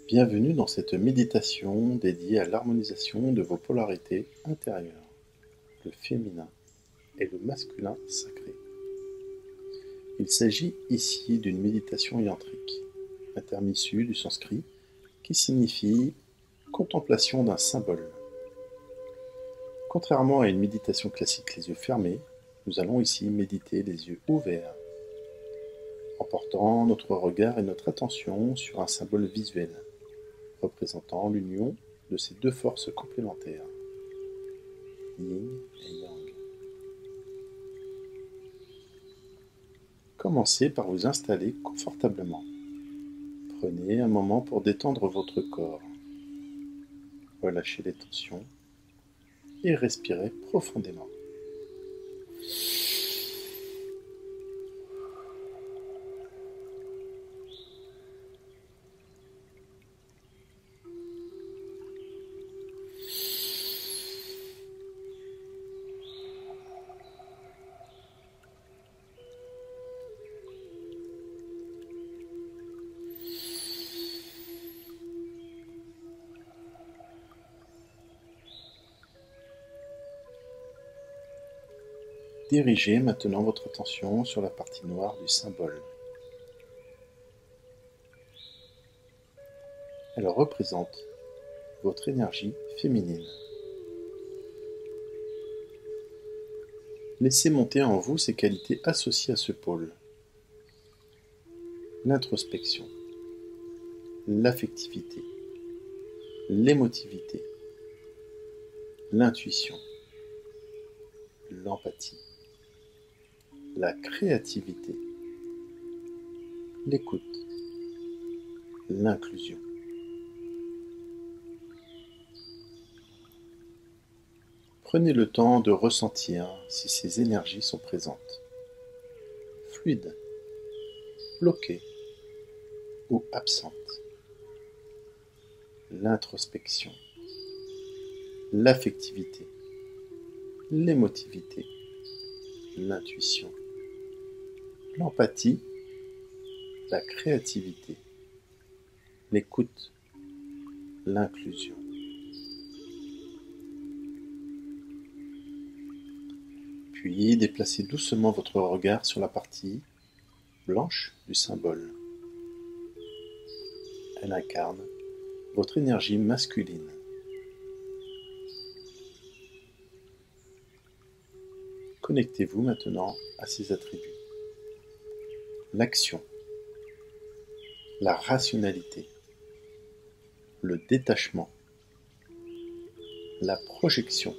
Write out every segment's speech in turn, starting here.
Bienvenue dans cette méditation dédiée à l'harmonisation de vos polarités intérieures, le féminin et le masculin sacré. Il s'agit ici d'une méditation yantrique, un terme issu du sanskrit qui signifie contemplation d'un symbole. Contrairement à une méditation classique les yeux fermés, nous allons ici méditer les yeux ouverts, en portant notre regard et notre attention sur un symbole visuel, représentant l'union de ces deux forces complémentaires, yin et yang. Commencez par vous installer confortablement. Prenez un moment pour détendre votre corps. Relâchez les tensions et respirez profondément. Dirigez maintenant votre attention sur la partie noire du symbole. Elle représente votre énergie féminine. Laissez monter en vous ces qualités associées à ce pôle. L'introspection, l'affectivité, l'émotivité, l'intuition, l'empathie, la créativité, l'écoute, l'inclusion. Prenez le temps de ressentir si ces énergies sont présentes, fluides, bloquées ou absentes. L'introspection, l'affectivité, l'émotivité, l'intuition, l'empathie, la créativité, l'écoute, l'inclusion. Puis déplacez doucement votre regard sur la partie blanche du symbole. Elle incarne votre énergie masculine. Connectez-vous maintenant à ces attributs. L'action, la rationalité, le détachement, la projection,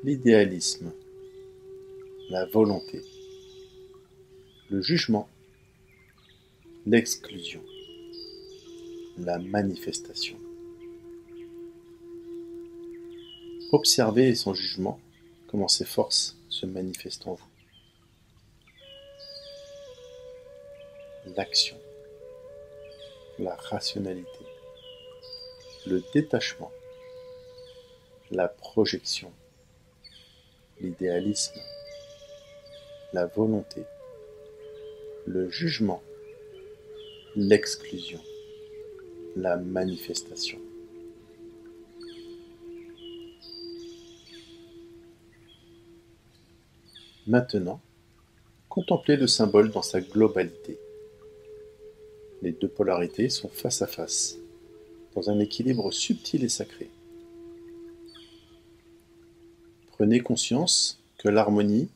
l'idéalisme, la volonté, le jugement, l'exclusion, la manifestation. Observez sans jugement comment ces forces se manifestent en vous. L'action, la rationalité, le détachement, la projection, l'idéalisme, la volonté, le jugement, l'exclusion, la manifestation. Maintenant, contemplez le symbole dans sa globalité. Les deux polarités sont face à face, dans un équilibre subtil et sacré. Prenez conscience que l'harmonie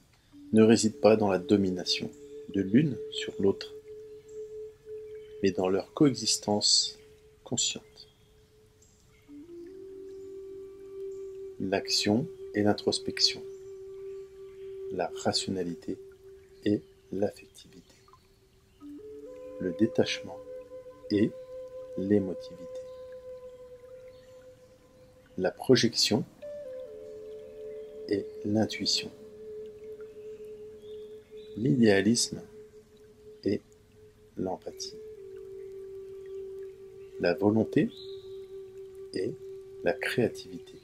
ne réside pas dans la domination de l'une sur l'autre, mais dans leur coexistence consciente. L'action et l'introspection, la rationalité et l'affectivité, le détachement et l'émotivité, la projection et l'intuition, l'idéalisme et l'empathie, la volonté et la créativité,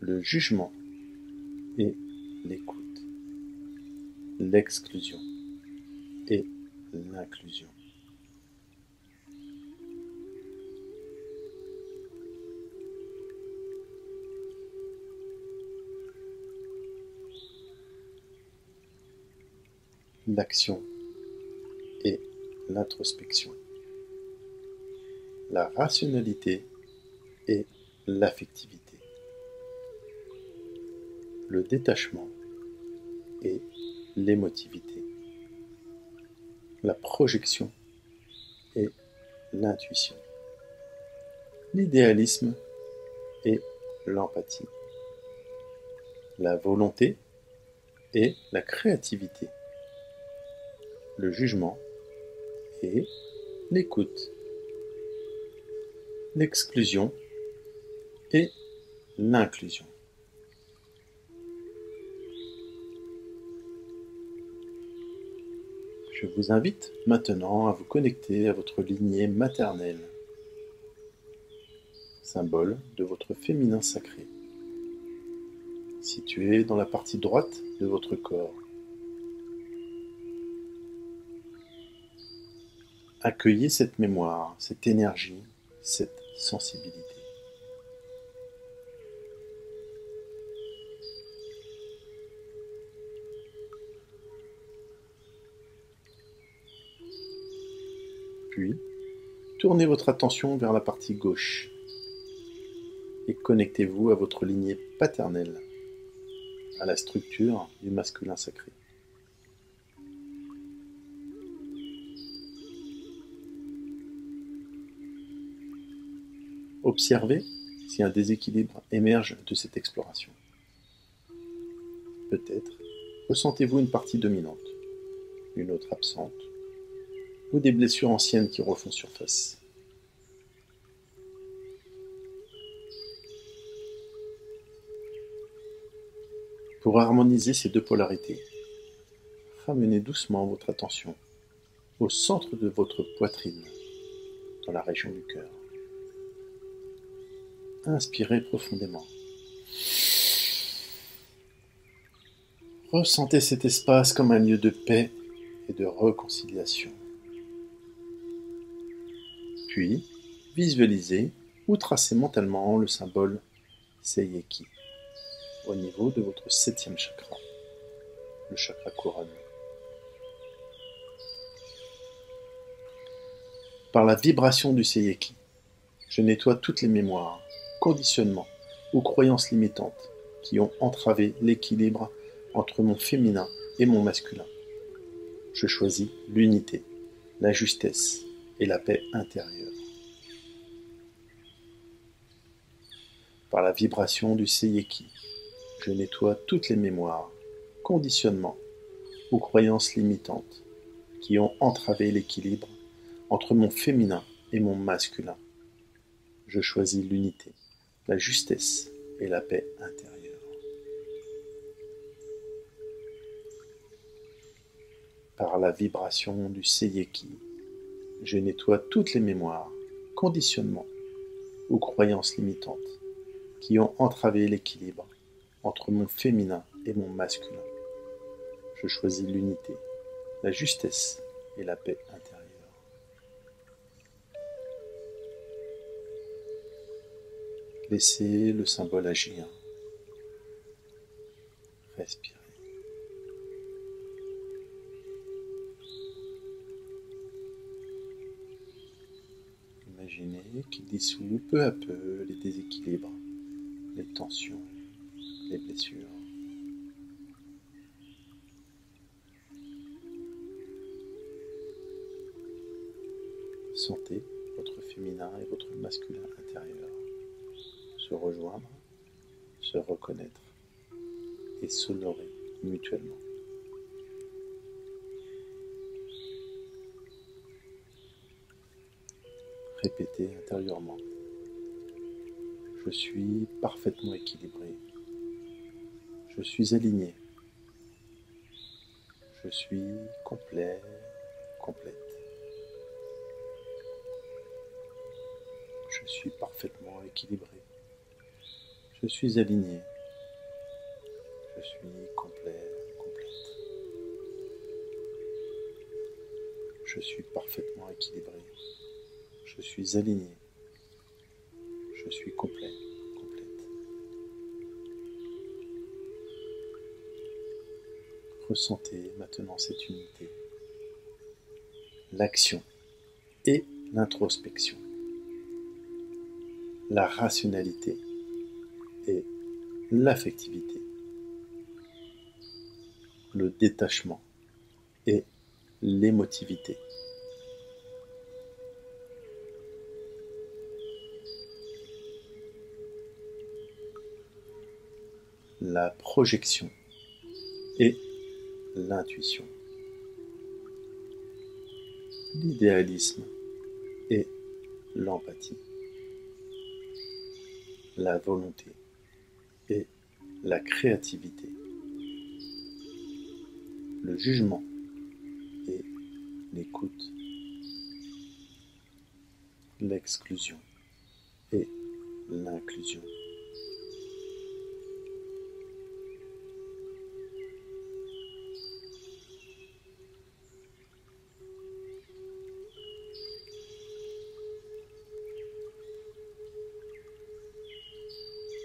le jugement et l'écoute, l'exclusion et l'inclusion. l'action et l'introspection, la rationalité et l'affectivité, le détachement et l'émotivité, la projection et l'intuition, l'idéalisme et l'empathie, la volonté et la créativité, le jugement et l'écoute, l'exclusion et l'inclusion. Je vous invite maintenant à vous connecter à votre lignée maternelle, symbole de votre féminin sacré, situé dans la partie droite de votre corps. Accueillez cette mémoire, cette énergie, cette sensibilité. Puis, tournez votre attention vers la partie gauche et connectez-vous à votre lignée paternelle, à la structure du masculin sacré. Observez si un déséquilibre émerge de cette exploration. Peut-être ressentez-vous une partie dominante, une autre absente, ou des blessures anciennes qui refont surface. Pour harmoniser ces deux polarités, ramenez doucement votre attention au centre de votre poitrine, dans la région du cœur. Inspirez profondément. Ressentez cet espace comme un lieu de paix et de réconciliation. Puis, visualisez ou tracez mentalement le symbole Seiyeki au niveau de votre 7e chakra, le chakra couronne. Par la vibration du Seiyeki, je nettoie toutes les mémoires, conditionnements ou croyances limitantes qui ont entravé l'équilibre entre mon féminin et mon masculin. Je choisis l'unité, la justesse et la paix intérieure. Par la vibration du Seiyeki, je nettoie toutes les mémoires, conditionnements ou croyances limitantes qui ont entravé l'équilibre entre mon féminin et mon masculin. Je choisis l'unité, la justesse et la paix intérieure. Par la vibration du Seiyeki, je nettoie toutes les mémoires, conditionnements ou croyances limitantes qui ont entravé l'équilibre entre mon féminin et mon masculin. Je choisis l'unité, la justesse et la paix intérieure. Laissez le symbole agir. Respirez. Imaginez qu'il dissout peu à peu les déséquilibres, les tensions, les blessures. Sentez votre féminin et votre masculin intérieur se rejoindre, se reconnaître et s'honorer mutuellement. Répétez intérieurement. Je suis parfaitement équilibré. Je suis aligné. Je suis complet, complète. Je suis parfaitement équilibré. Je suis aligné. Je suis complet, complète. Je suis parfaitement équilibré. Je suis aligné. Je suis complet, complète. Ressentez maintenant cette unité, l'action et l'introspection, la rationalité et l'affectivité, le détachement et l'émotivité. La projection et l'intuition, l'idéalisme et l'empathie, la volonté et la créativité, le jugement et l'écoute, l'exclusion et l'inclusion.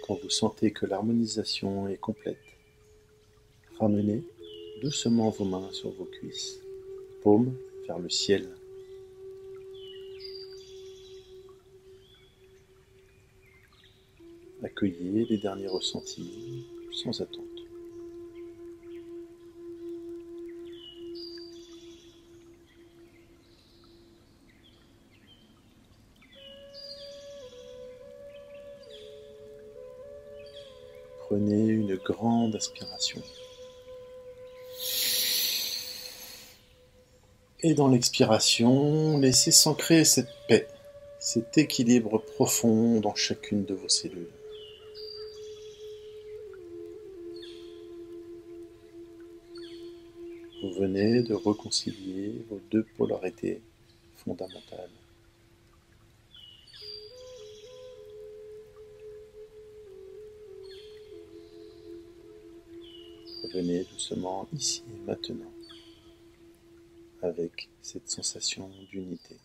Quand vous sentez que l'harmonisation est complète, ramenez doucement vos mains sur vos cuisses, paumes vers le ciel. Accueillez les derniers ressentis sans attente. Prenez une grande inspiration. Et dans l'expiration, laissez s'ancrer cette paix, cet équilibre profond dans chacune de vos cellules. Vous venez de réconcilier vos deux polarités fondamentales. Revenez doucement ici et maintenant avec cette sensation d'unité.